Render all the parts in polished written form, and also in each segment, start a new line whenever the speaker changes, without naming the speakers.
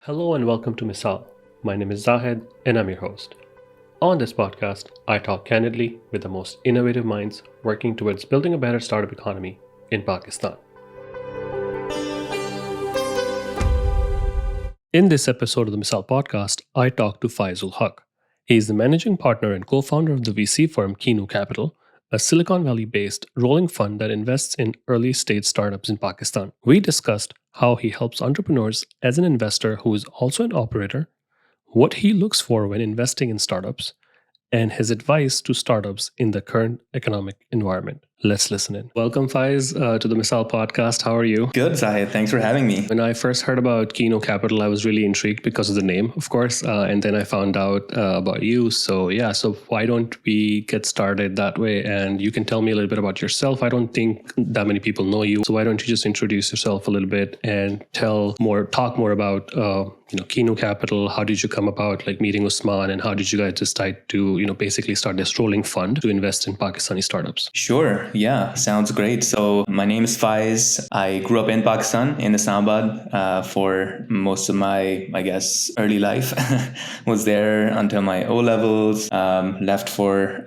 Hello and welcome to Misaal. My name is Zahed and I'm your host. On this podcast, I talk candidly with the most innovative minds working towards building a better startup economy in Pakistan. In this episode of the Misaal podcast, I talk to Faaez-ul-Haq. He is the managing partner and co-founder of the VC firm Kinnow Capital, a Silicon Valley-based rolling fund that invests in early-stage startups in Pakistan. We discussed how he helps entrepreneurs as an investor who is also an operator, what he looks for when investing in startups, and his advice to startups in the current economic environment. Let's listen in. Welcome, Faiz, to the Misaal podcast. How are you?
Good, Zahid. Thanks for having me.
When I first heard about Kinnow Capital, I was really intrigued because of the name, of course, and then I found out about you. So why don't we get started that way? And you can tell me a little bit about yourself. I don't think that many people know you. So why don't you just introduce yourself a little bit and talk more about Kinnow Capital? How did you come about meeting Usman, and how did you guys decide to basically start this rolling fund to invest in Pakistani startups?
Sure. Yeah, sounds great. So my name is Faiz. I grew up in Pakistan, in Islamabad, for most of my, early life. Was there until my O-levels, left for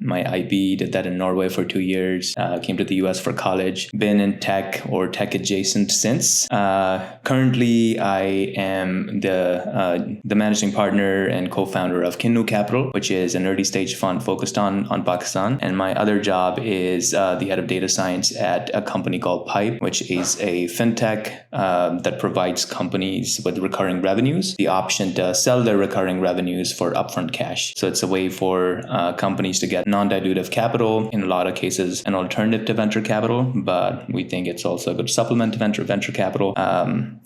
my IB, did that in Norway for 2 years, came to the US for college, been in tech or tech adjacent since. Currently, I am the managing partner and co-founder of Kinnow Capital, which is an early stage fund focused on Pakistan. And my other job is the head of data science at a company called Pipe, which is a fintech that provides companies with recurring revenues the option to sell their recurring revenues for upfront cash. So it's a way for companies to get non-dilutive capital, in a lot of cases an alternative to venture capital, but we think it's also a good supplement to venture capital.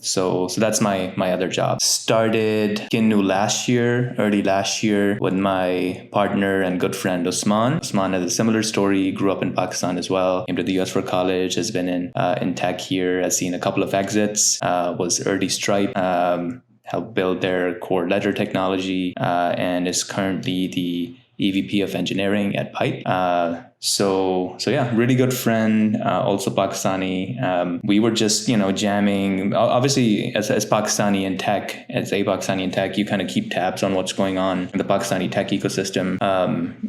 So that's my other job. Started Kinnow early last year, with my partner and good friend Usman. Usman has a similar story, grew up in Pakistan as well, came to the US for college, has been in tech here, has seen a couple of exits, was early Stripe, helped build their core ledger technology, and is currently the EVP of engineering at Pipe. So yeah, really good friend, also Pakistani. We were just, jamming. Obviously, as a Pakistani in tech, you kind of keep tabs on what's going on in the Pakistani tech ecosystem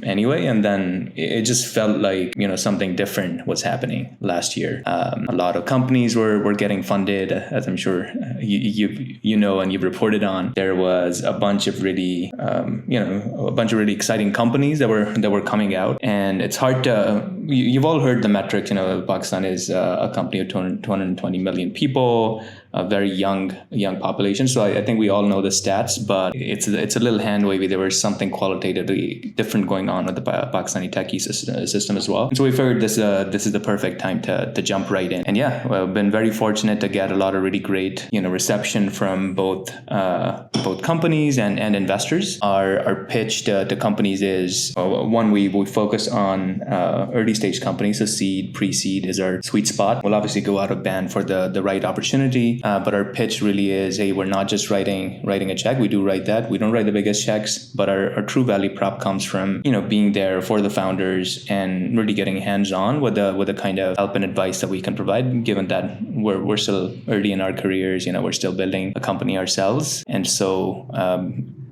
anyway. And then it just felt like, something different was happening last year. A lot of companies were getting funded, as I'm sure you know and you've reported on. There was a bunch of really, exciting companies that were coming out, and it's hard to. You've all heard the metrics. Pakistan is a country of 220 million people, a very young population. So I think we all know the stats, but it's a little hand wavy. There was something qualitatively different going on with the Pakistani tech system as well. And so we figured this is the perfect time to jump right in. And yeah, we've been very fortunate to get a lot of really great reception from both companies and investors. Our pitch to companies is one, we focus on early stage companies. So seed, pre-seed is our sweet spot. We'll obviously go out of band for the right opportunity. But our pitch really is, hey, we're not just writing a check. We do write that. We don't write the biggest checks, but our true value prop comes from, being there for the founders and really getting hands-on with the kind of help and advice that we can provide, given that we're still early in our careers. We're still building a company ourselves. And so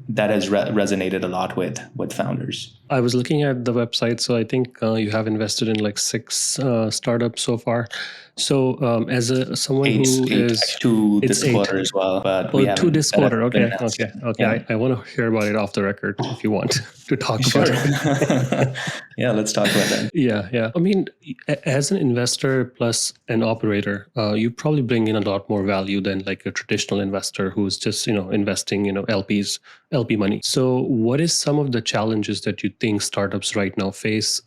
that has resonated a lot with founders.
I was looking at the website, so I think you have invested in 6 startups so far. So as someone
eight,
who is
two this quarter as well, but we have
2 this quarter. Okay.
Yeah.
I want to hear about it off the record if you want to talk about it.
Yeah, let's talk about that.
Yeah. I mean, as an investor plus an operator, you probably bring in a lot more value than a traditional investor who's just investing LP money. So what is some of the challenges that you think startups right now face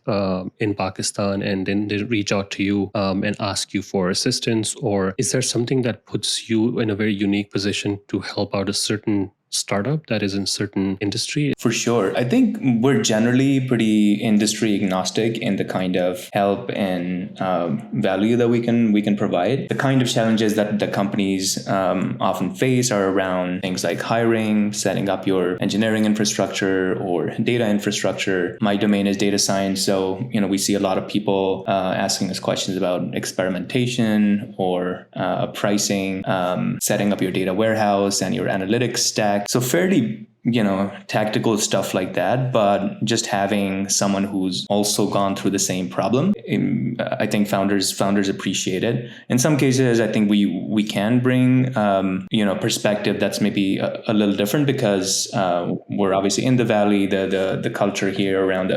in Pakistan, and then they reach out to you and ask you for assistance? Or is there something that puts you in a very unique position to help out a certain startup that is in certain industry?
For sure. I think we're generally pretty industry agnostic in the kind of help and value that we can provide. The kind of challenges that the companies often face are around things like hiring, setting up your engineering infrastructure or data infrastructure. My domain is data science, so we see a lot of people asking us questions about experimentation or pricing, setting up your data warehouse and your analytics stack. So fairly tactical stuff like that, but just having someone who's also gone through the same problem, I think founders appreciate it. In some cases, I think we can bring perspective that's maybe a little different because we're obviously in the Valley. The culture here around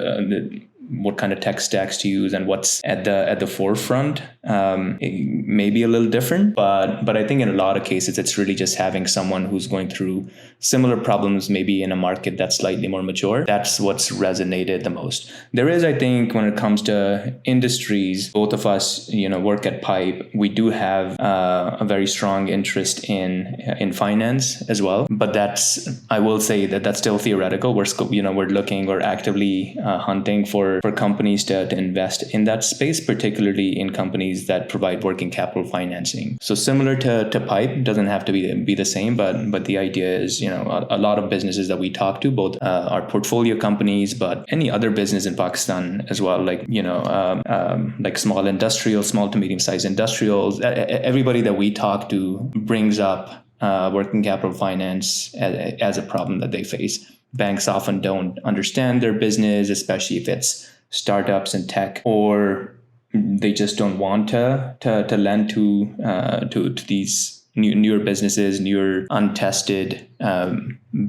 what kind of tech stacks to use and what's at the forefront it may be a little different, but I think in a lot of cases it's really just having someone who's going through similar problems, maybe in a market that's slightly more mature. That's what's resonated the most. There is, I think, when it comes to industries, both of us work at Pipe. We do have a very strong interest in finance as well, but I will say that's still theoretical. We're actively hunting for companies to invest in that space, particularly in companies that provide working capital financing. So similar to Pipe, doesn't have to be the same, but the idea is, a lot of businesses that we talk to, both our portfolio companies, but any other business in Pakistan as well, like small to medium-sized industrials. Everybody that we talk to brings up working capital finance as a problem that they face. Banks often don't understand their business, especially if it's startups and tech, or they just don't want to lend to these newer businesses, newer untested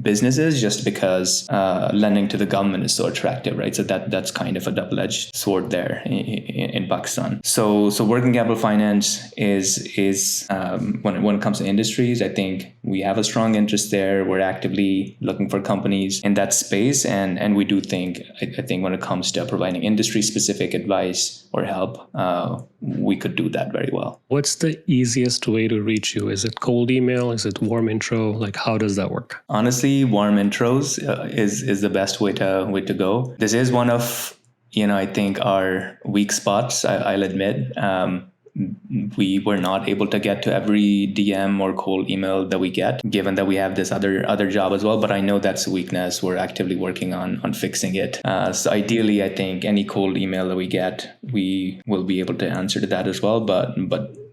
businesses, just because lending to the government is so attractive, right? So that's kind of a double-edged sword there in Pakistan. So working capital finance is when it comes to industries, I think we have a strong interest there. We're actively looking for companies in that space, and we do think I think when it comes to providing industry-specific advice or help, we could do that very well.
What's the easiest way to reach you? Is it cold email? Is it warm intro? Like, how does that work?
Honestly, warm intros is the best way to go. This is one of I think our weak spots. I'll admit. We were not able to get to every DM or cold email that we get, given that we have this other job as well. But I know that's a weakness. We're actively working on fixing it. So ideally, I think any cold email that we get, we will be able to answer to that as well. But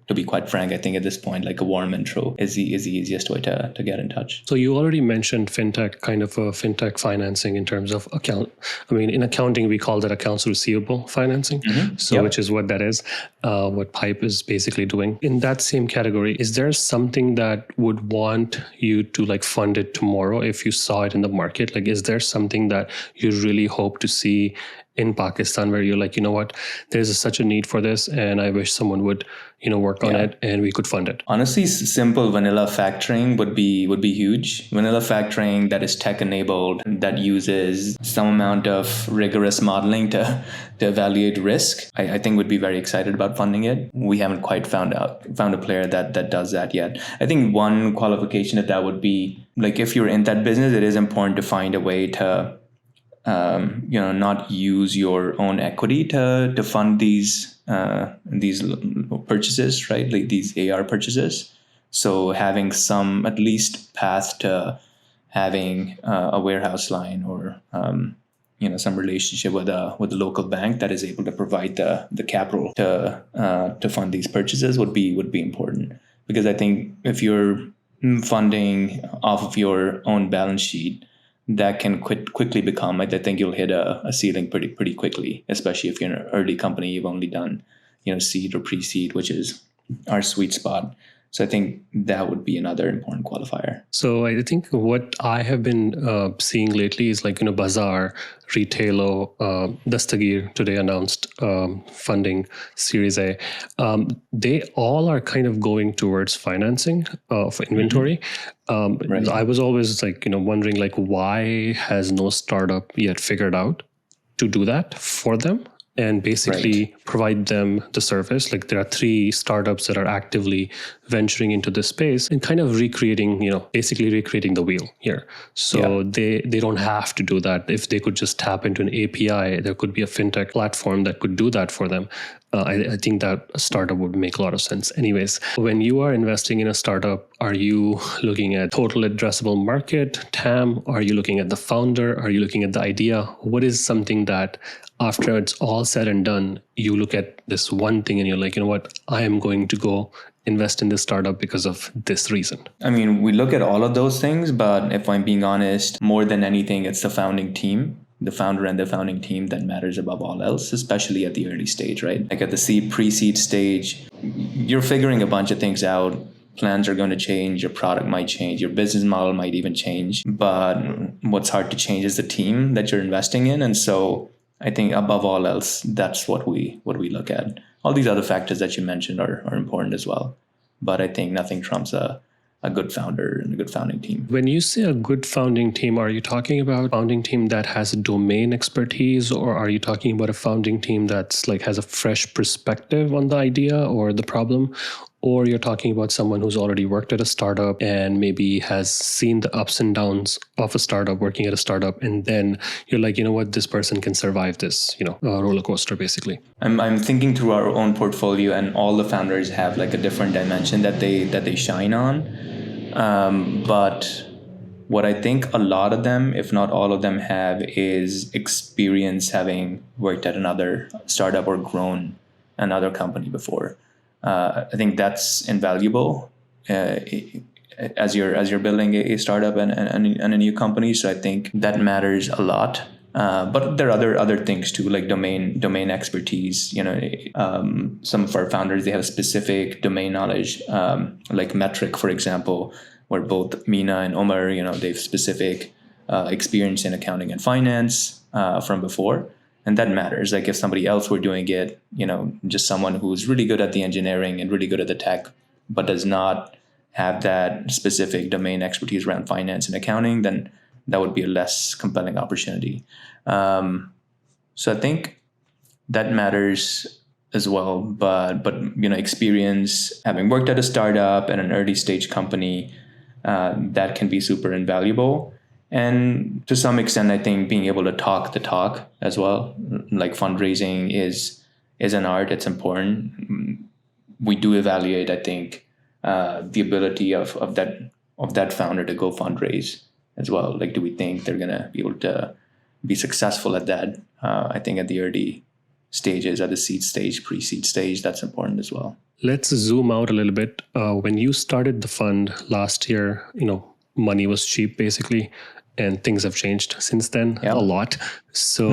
to be quite frank, I think at this point, like a warm intro is the easiest way to get in touch.
So you already mentioned fintech, kind of a fintech financing in terms of account. I mean, in accounting, we call that accounts receivable financing. Mm-hmm. So which is what that is, what Pipe is basically doing. In that same category, is there something that would want you to like fund it tomorrow if you saw it in the market? Like, is there something that you really hope to see in Pakistan where you're like, you know what, there's such a need for this and I wish someone would, work on it and we could fund it?
Honestly, simple vanilla factoring would be huge. Vanilla factoring that is tech enabled, that uses some amount of rigorous modeling to evaluate risk, I think would be very excited about funding it. We haven't quite found a player that does that yet. I think one qualification of that would be, like, if you're in that business, it is important to find a way to not use your own equity to fund these purchases, right? Like these AR purchases. So having some at least path to having a warehouse line or some relationship with a local bank that is able to provide the capital to fund these purchases would be important, because I think if you're funding off of your own balance sheet, that can quickly become, I think you'll hit a ceiling pretty quickly, especially if you're an early company, you've only done, seed or pre-seed, which is our sweet spot. So I think that would be another important qualifier.
So I think what I have been seeing lately is like, Bazaar, Retailo, Dastagir today announced funding Series A. They all are kind of going towards financing for inventory. Right. I was always like, wondering like, why has no startup yet figured out to do that for them? and basically provide them the service. Like there are 3 startups that are actively venturing into this space and kind of recreating, basically recreating the wheel here. So they don't have to do that. If they could just tap into an API, there could be a fintech platform that could do that for them. I think that a startup would make a lot of sense. Anyways, when you are investing in a startup, are you looking at total addressable market, TAM? Are you looking at the founder? Are you looking at the idea? What is something that after it's all said and done, you look at this one thing and you're like, you know what, I am going to go invest in this startup because of this reason?
I mean, we look at all of those things, but if I'm being honest, more than anything, it's the founding team, the founder and the founding team that matters above all else, especially at the early stage, right? Like at the pre-seed stage, you're figuring a bunch of things out. Plans are going to change, your product might change, your business model might even change. But what's hard to change is the team that you're investing in. And so I think above all else, that's what we look at. All these other factors that you mentioned are important as well. But I think nothing trumps a good founder and a good founding team.
When you say a good founding team, are you talking about a founding team that has domain expertise, or are you talking about a founding team that's like has a fresh perspective on the idea or the problem? Or you're talking about someone who's already worked at a startup and maybe has seen the ups and downs of a startup, working at a startup, and then you're like, you know what, this person can survive this, roller coaster, basically.
I'm thinking through our own portfolio, and all the founders have like a different dimension that they shine on. But what I think a lot of them, if not all of them, have is experience having worked at another startup or grown another company before. I think that's invaluable as you're building a startup and a new company. So I think that matters a lot. But there are other things too, like domain expertise. Some of our founders, they have specific domain knowledge, like metric, for example, where both Mina and Omar, they've specific experience in accounting and finance from before. And that matters. Like if somebody else were doing it, just someone who's really good at the engineering and really good at the tech, but does not have that specific domain expertise around finance and accounting, then that would be a less compelling opportunity. So I think that matters as well. But experience, having worked at a startup and an early stage company, that can be super invaluable. And to some extent, I think being able to talk the talk as well, like fundraising is an art. It's important. We do evaluate, I think, the ability of that founder to go fundraise as well. Like, do we think they're going to be able to be successful at that? I think at the early stages, at the seed stage, pre-seed stage, that's important as well.
Let's zoom out a little bit. When you started the fund last year, money was cheap basically, and things have changed since then a lot. So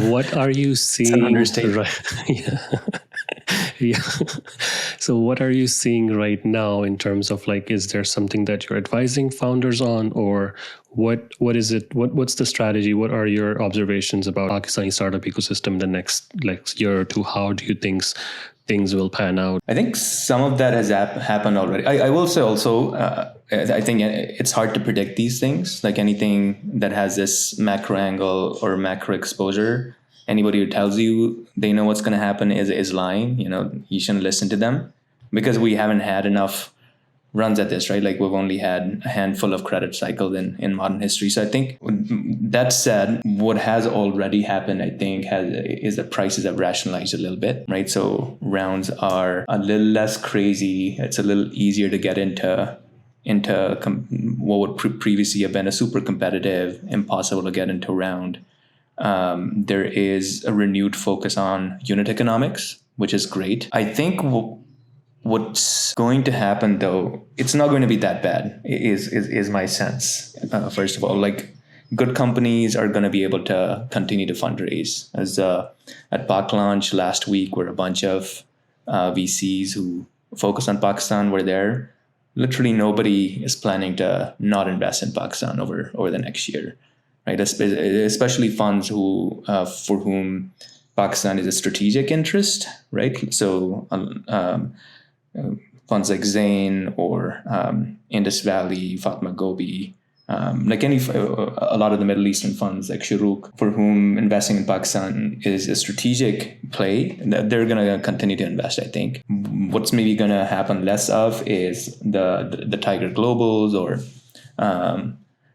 what are you seeing? Right? Yeah. So what are you seeing right now in terms of like, is there something that you're advising founders on, or what is it? What's the strategy? What are your observations about Pakistani startup ecosystem the next year or two? How do you think things will pan out?
I think some of that has happened already. I will say also, I think it's hard to predict these things. Like anything that has this macro angle or macro exposure, anybody who tells you they know what's going to happen is lying. You shouldn't listen to them, because we haven't had enough runs at this, right? Like we've only had a handful of credit cycles in modern history. So I think that said, what has already happened, I think, is that prices have rationalized a little bit, right? So rounds are a little less crazy. It's a little easier to get into what would previously have been a super competitive, impossible to get into round. There is a renewed focus on unit economics, which is great. I think what's going to happen, though, it's not going to be that bad, is my sense. First of all, like good companies are going to be able to continue to fundraise. As at Pak launch last week, where a bunch of VCs who focus on Pakistan were there. Literally nobody is planning to not invest in Pakistan over the next year, right? Especially funds for whom Pakistan is a strategic interest, right? So funds like Zain or Indus Valley, Fatma Gobi, like a lot of the Middle Eastern funds like Shuruk, for whom investing in Pakistan is a strategic play, they're going to continue to invest, I think. What's maybe going to happen less of is the Tiger Globals or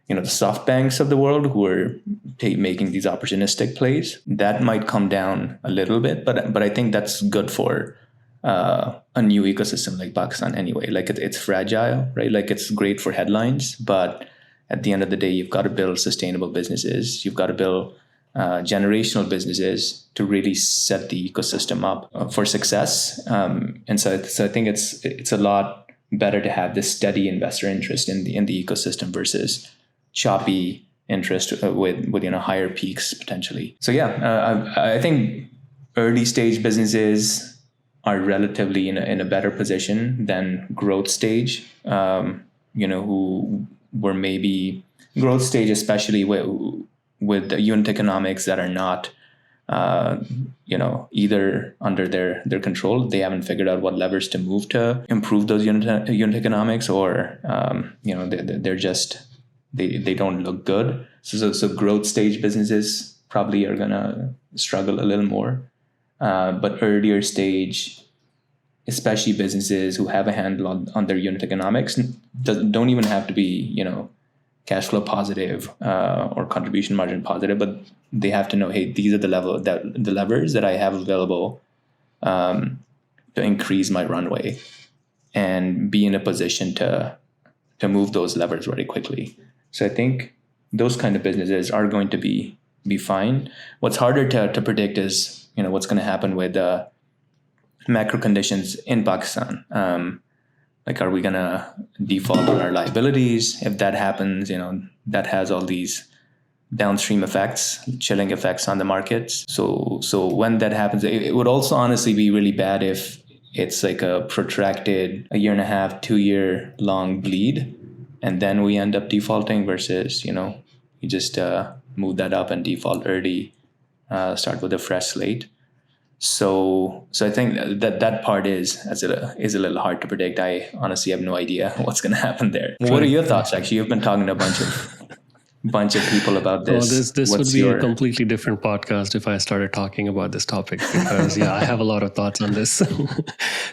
the soft banks of the world who are making these opportunistic plays. That might come down a little bit, but I think that's good for a new ecosystem like Pakistan anyway. Like it's fragile, right? Like it's great for headlines, but at the end of the day, you've got to build sustainable businesses. You've got to build generational businesses to really set the ecosystem up for success. And so I think it's a lot better to have this steady investor interest in the ecosystem versus choppy interest with higher peaks potentially. So I think early stage businesses are relatively in a better position than growth stage. Who were maybe growth stage, especially with the unit economics that are not either under their control. They haven't figured out what levers to move to improve those unit economics, or they're just they don't look good. So growth stage businesses probably are gonna struggle a little more, but earlier stage, especially businesses who have a handle on their unit economics, don't even have to be cash flow positive or contribution margin positive, but they have to know, hey, these are the levers that I have available to increase my runway and be in a position to move those levers very quickly. So I think those kind of businesses are going to be fine. What's harder to predict is what's going to happen with macro conditions in Pakistan. Like, are we going to default on our liabilities? If that happens, that has all these downstream effects, chilling effects on the markets. So when that happens, it would also honestly be really bad if it's like a protracted 1.5 2 year long bleed, and then we end up defaulting versus, you just move that up and default early, start with a fresh slate. So I think that part is a little hard to predict. I honestly have no idea what's going to happen there. What are your thoughts? Actually, you've been talking to a bunch of people about this.
This would be a completely different podcast if I started talking about this topic, because I have a lot of thoughts on this.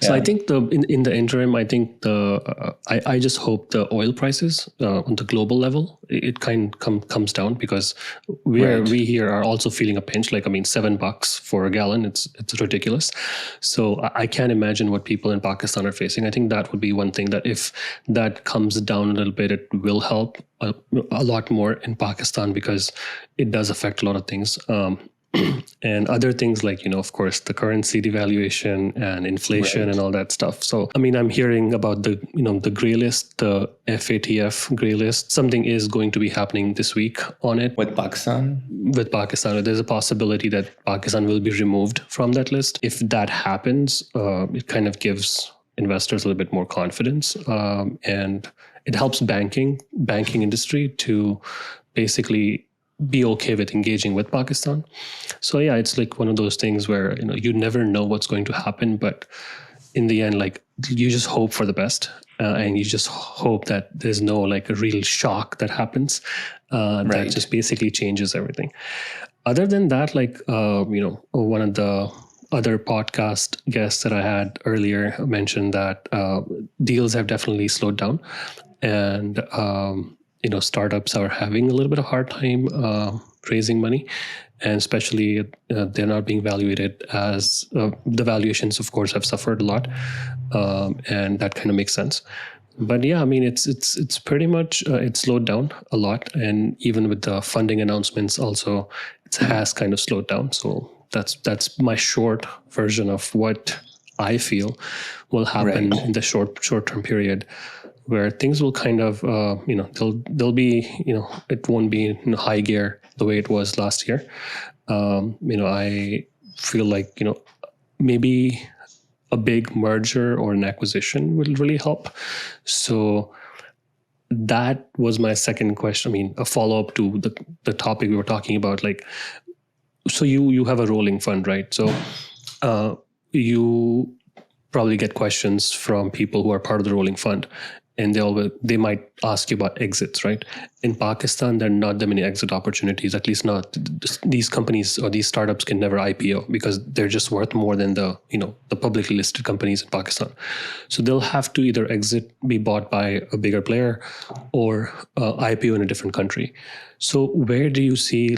So I think in the interim, I think I just hope the oil prices on the global level, it kind of comes down, because we here are also feeling a pinch. Like, I mean, $7 for a gallon, it's ridiculous. So I can't imagine what people in Pakistan are facing. I think that would be one thing that if that comes down a little bit, it will help a lot more in Pakistan, because it does affect a lot of things. And other things like, of course, the currency devaluation and inflation and all that stuff. So, I mean, I'm hearing about the gray list, the FATF gray list. Something is going to be happening this week on it.
With Pakistan?
With Pakistan. There's a possibility that Pakistan will be removed from that list. If that happens, it kind of gives investors a little bit more confidence. And it helps banking industry to basically be okay with engaging with Pakistan. So it's like one of those things where you never know what's going to happen, but in the end, like, you just hope for the best, and you just hope that there's no like a real shock that happens that just basically changes everything. Other than that, like one of the other podcast guests that I had earlier mentioned that deals have definitely slowed down, and startups are having a little bit of hard time raising money, and especially they're not being valuated as the valuations, of course, have suffered a lot, and that kind of makes sense. But I mean, it's pretty much it's slowed down a lot, and even with the funding announcements, also it has kind of slowed down. So that's my short version of what I feel will happen in the short-term period, where things will kind of, they'll be, it won't be in high gear the way it was last year. I feel like, maybe a big merger or an acquisition will really help. So that was my second question. I mean, a follow-up to the topic we were talking about, like, so you have a rolling fund, right? So you probably get questions from people who are part of the rolling fund. and they might ask you about exits, right? In Pakistan, there are not that many exit opportunities, at least not these companies or these startups can never IPO because they're just worth more than the publicly listed companies in Pakistan. So they'll have to either exit, be bought by a bigger player, or IPO in a different country. So where do you see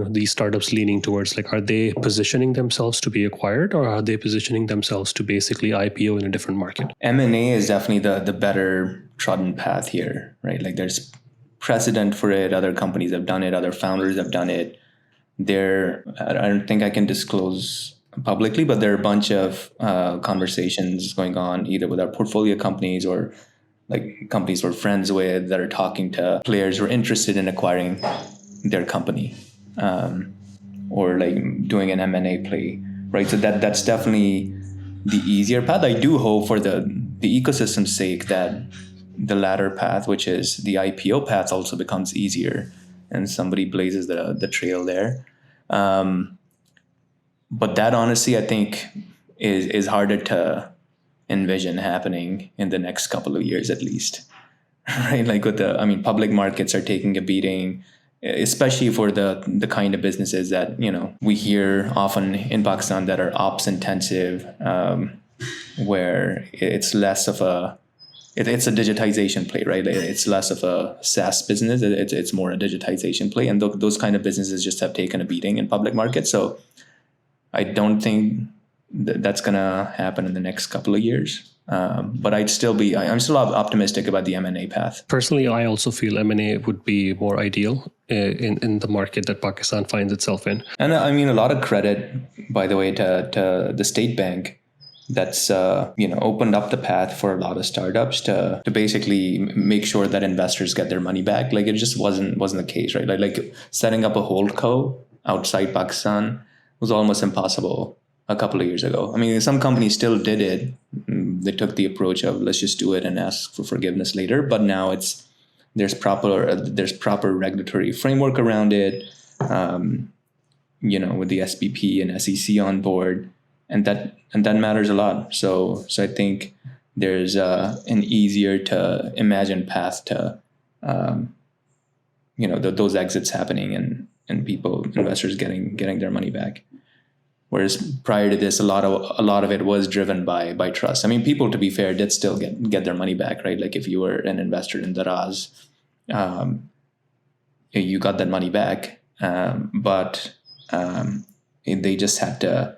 these startups leaning towards? Like, are they positioning themselves to be acquired, or are they positioning themselves to basically IPO in a different market?
M&A is definitely the better trodden path here, right? Like there's precedent for it. Other companies have done it. Other founders have done it. I don't think I can disclose publicly, but there are a bunch of conversations going on either with our portfolio companies or like companies we're friends with that are talking to players who are interested in acquiring their company, or like doing an M&A play, right? So that's definitely the easier path. I do hope for the ecosystem's sake that the latter path, which is the IPO path, also becomes easier and somebody blazes the trail there. But that honestly, I think is harder to envision happening in the next couple of years at least, right? Like public markets are taking a beating, especially for the kind of businesses that, we hear often in Pakistan that are ops intensive, where it's less of it's a digitization play, right? It's less of a SaaS business. It's more a digitization play. And those kind of businesses just have taken a beating in public markets. So I don't think that's going to happen in the next couple of years. But I'm still optimistic about the M&A path.
Personally, I also feel M&A would be more ideal in the market that Pakistan finds itself in.
And I mean, a lot of credit, by the way, to the state bank that's opened up the path for a lot of startups to basically make sure that investors get their money back. Like it just wasn't the case, right? Like setting up a holdco outside Pakistan was almost impossible a couple of years ago. I mean, some companies still did it. They took the approach of let's just do it and ask for forgiveness later. But now there's proper regulatory framework around it, with the SBP and SEC on board, and that matters a lot. So I think there's an easier to imagine path to those exits happening and investors getting their money back. Whereas prior to this, a lot of it was driven by trust. I mean, people, to be fair, did still get their money back, right? Like if you were an investor in Daraz, you got that money back, but they just had to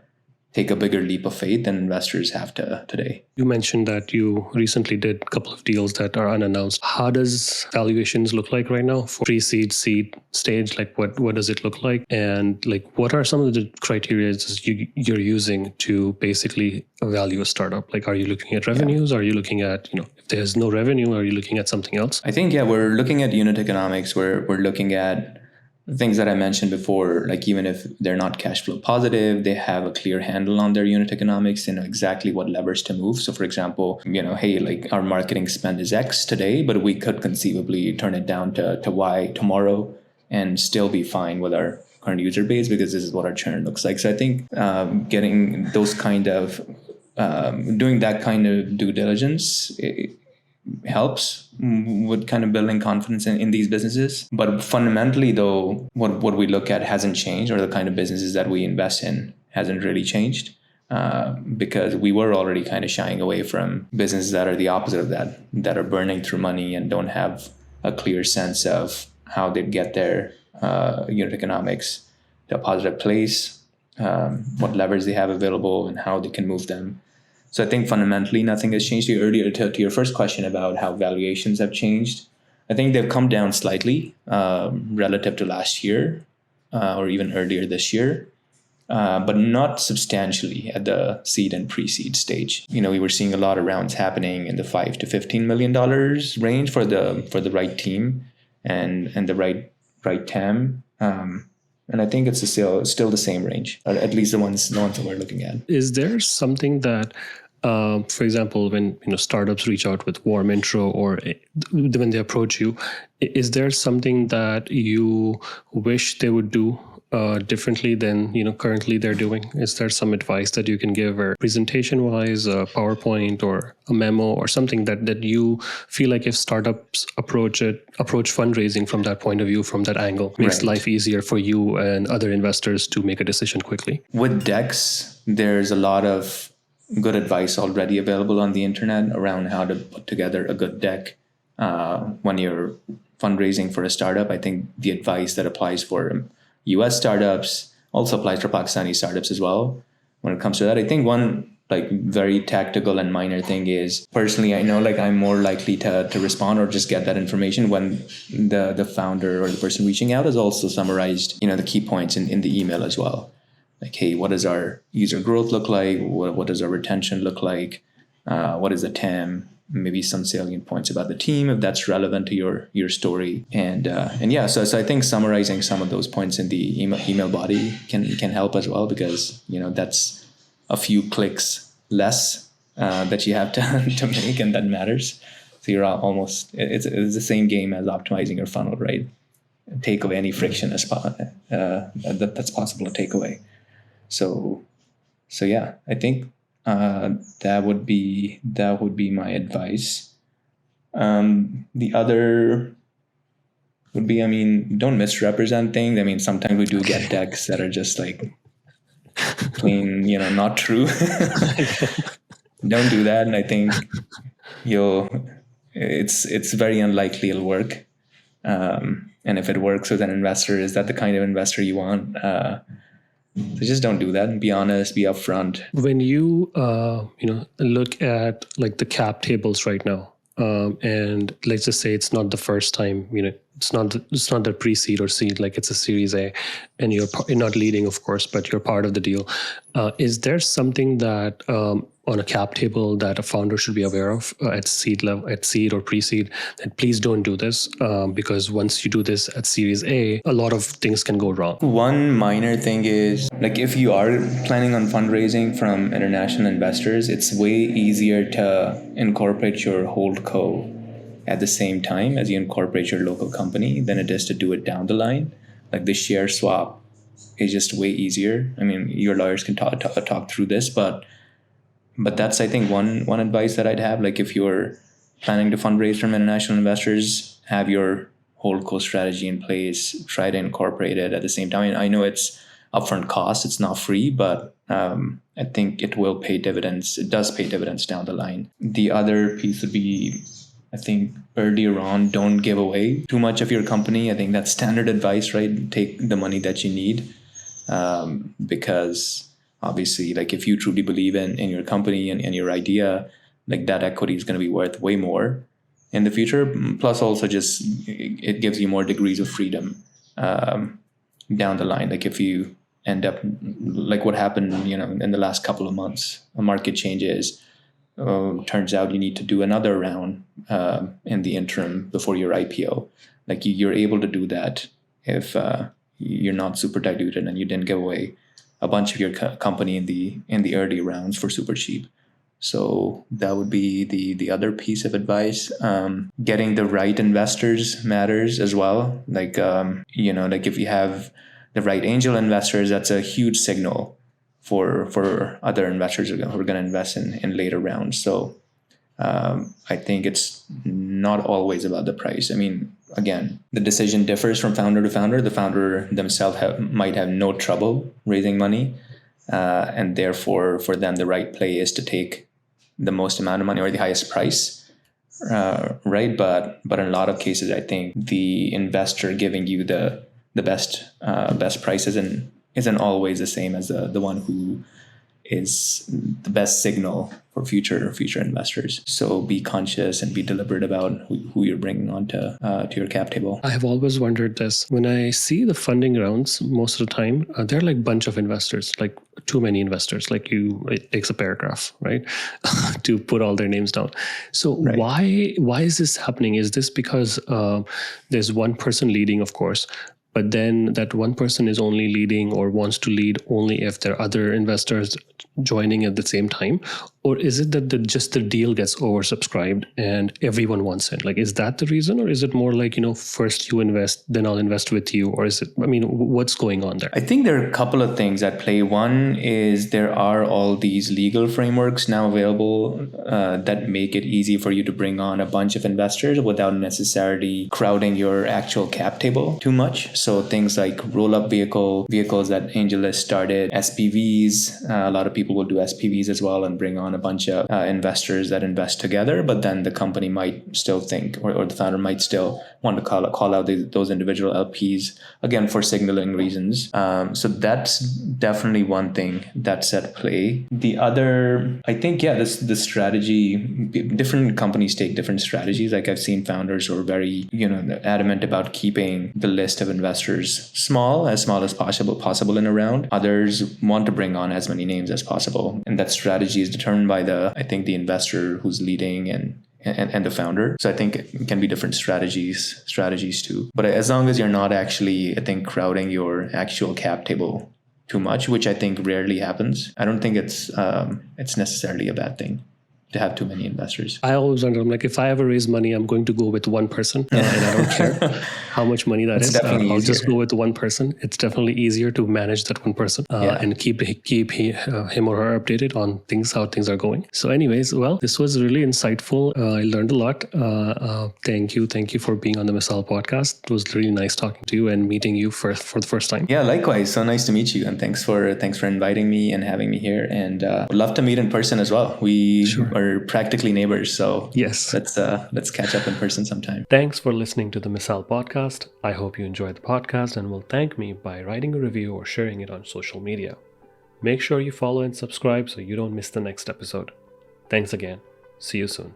take a bigger leap of faith than investors have today.
You mentioned that you recently did a couple of deals that are unannounced. How does valuations look like right now for pre-seed, seed stage? Like what does it look like? And like what are some of the criteria you're using to basically value a startup? Like, are you looking at revenues? Are you looking at, if there's no revenue, are you looking at something else?
I think, we're looking at unit economics. We're looking at things that I mentioned before, like even if they're not cash flow positive, they have a clear handle on their unit economics and know exactly what levers to move. So for example, hey, like our marketing spend is X today, but we could conceivably turn it down to Y tomorrow and still be fine with our current user base because this is what our churn looks like. So I think getting those kind of, doing that kind of due diligence, it helps with kind of building confidence in these businesses. But fundamentally, though, what we look at hasn't changed, or the kind of businesses that we invest in hasn't really changed, because we were already kind of shying away from businesses that are the opposite of that are burning through money and don't have a clear sense of how they'd get their unit economics to a positive place, what levers they have available, and how they can move them. So I think fundamentally nothing has changed. Earlier to your first question about how valuations have changed, I think they've come down slightly relative to last year or even earlier this year, but not substantially at the seed and pre-seed stage. We were seeing a lot of rounds happening in the $5 to $15 million range for the right team and the right TAM. And I think it's still the same range, or at least the ones that we're looking at.
Is there something that, for example, when startups reach out with warm intro or when they approach you, is there something that you wish they would do differently than currently they're doing? Is there some advice that you can give, or presentation wise, a PowerPoint or a memo or something that you feel like if startups approach fundraising from that point of view, from that angle, makes
Right.
life easier for you and other investors to make a decision quickly?
With decks, there's a lot of good advice already available on the internet around how to put together a good deck when you're fundraising for a startup. I think the advice that applies for US startups also applies for Pakistani startups as well. When it comes to that, I think one like very tactical and minor thing is, personally, I know like I'm more likely to respond or just get that information when the founder or the person reaching out has also summarized, the key points in the email as well. Like, hey, what does our user growth look like? What does our retention look like? What is the TAM? Maybe some salient points about the team, if that's relevant to your story. And yeah, so I think summarizing some of those points in the email body can help as well, because that's a few clicks less that you have to make, and that matters. So you're almost, it's the same game as optimizing your funnel, right? Take away any friction that's possible to take away. So yeah, I think that would be my advice. The other would be, don't misrepresent things. Sometimes we do get decks that are just like plain, not true. Don't do that. And I think it's very unlikely it'll work. And if it works with an investor, is that the kind of investor you want? So just don't do that, and be honest, be upfront.
When you look at like the cap tables right now, and let's just say it's not the first time, it's not the pre-seed or seed, like it's a Series A, and you're not leading, of course, but you're part of the deal. Is there something that on a cap table that a founder should be aware of at seed level, at seed or pre-seed, that please don't do this, because once you do this at Series A, a lot of things can go wrong?
One minor thing is, like, if you are planning on fundraising from international investors, it's way easier to incorporate your holdco at the same time as you incorporate your local company than it is to do it down the line. Like, the share swap is just way easier. Your lawyers can talk through this, but that's, I think, one advice that I'd have. Like, if you're planning to fundraise from international investors, have your holdco strategy in place, try to incorporate it at the same time. I know it's upfront cost, it's not free, but I think it will pay dividends. It does pay dividends down the line. The other piece would be, I think, earlier on, don't give away too much of your company. I think that's standard advice, right? Take the money that you need, because obviously, like, if you truly believe in your company and your idea, like, that equity is going to be worth way more in the future. Plus, also, just it gives you more degrees of freedom down the line. Like, if you end up like what happened, in the last couple of months, a market changes. Turns out you need to do another round in the interim before your IPO. Like, you're able to do that if you're not super diluted and you didn't give away a bunch of your company in the early rounds for super cheap. So that would be the other piece of advice. Getting the right investors matters as well. Like, like, if you have the right angel investors, that's a huge signal for other investors who are going to invest in later rounds. So I think it's not always about the price. Again, the decision differs from founder to founder. The founder themselves might have no trouble raising money, and therefore for them the right play is to take the most amount of money or the highest price, right? But in a lot of cases, I think the investor giving you the best price isn't always the same as the one who is the best signal for future investors. So be conscious and be deliberate about who you're bringing onto to your cap table.
I have always wondered this. When I see the funding rounds, most of the time, they're like bunch of investors, like too many investors. Like, it takes a paragraph, right, to put all their names down. So right. Why is this happening? Is this because there's one person leading, of course, but then that one person is only leading or wants to lead only if there are other investors joining at the same time? Or is it that just the deal gets oversubscribed and everyone wants it? Like, is that the reason? Or is it more like, first you invest, then I'll invest with you? Or is it, what's going on there?
I think there are a couple of things at play. One is there are all these legal frameworks now available that make it easy for you to bring on a bunch of investors without necessarily crowding your actual cap table too much. So things like roll-up vehicles that AngelList started, SPVs, a lot of people will do SPVs as well and bring on a bunch of investors that invest together, but then the company might still think, or the founder might still want to call out those individual LPs, again, for signaling reasons. So that's definitely one thing that's at play. The other, I think, the strategy, different companies take different strategies. Like I've seen founders who are very, adamant about keeping the list of investors small as possible in a round. Others want to bring on as many names as possible. And that strategy is determined by the investor who's leading and the founder. So I think it can be different strategies too. But as long as you're not actually, I think, crowding your actual cap table too much, which I think rarely happens, I don't think it's necessarily a bad thing to have too many investors.
I always wonder, I'm like, if I ever raise money, I'm going to go with one person and I don't care how much money that is. I'll just go with one person. It's definitely easier to manage that one person and keep him or her updated on how things are going. So anyways, well, this was really insightful. I learned a lot. Thank you for being on the Misaal podcast. It was really nice talking to you and meeting you for the first time.
Yeah, likewise. So nice to meet you, and thanks for inviting me and having me here. And would love to meet in person as well. We are practically neighbors, so
yes,
let's catch up in person sometime.
Thanks for listening to the Misaal podcast. I hope you enjoyed the podcast and will thank me by writing a review or sharing it on social media. Make sure you follow and subscribe so you don't miss the next episode. Thanks again. See you soon.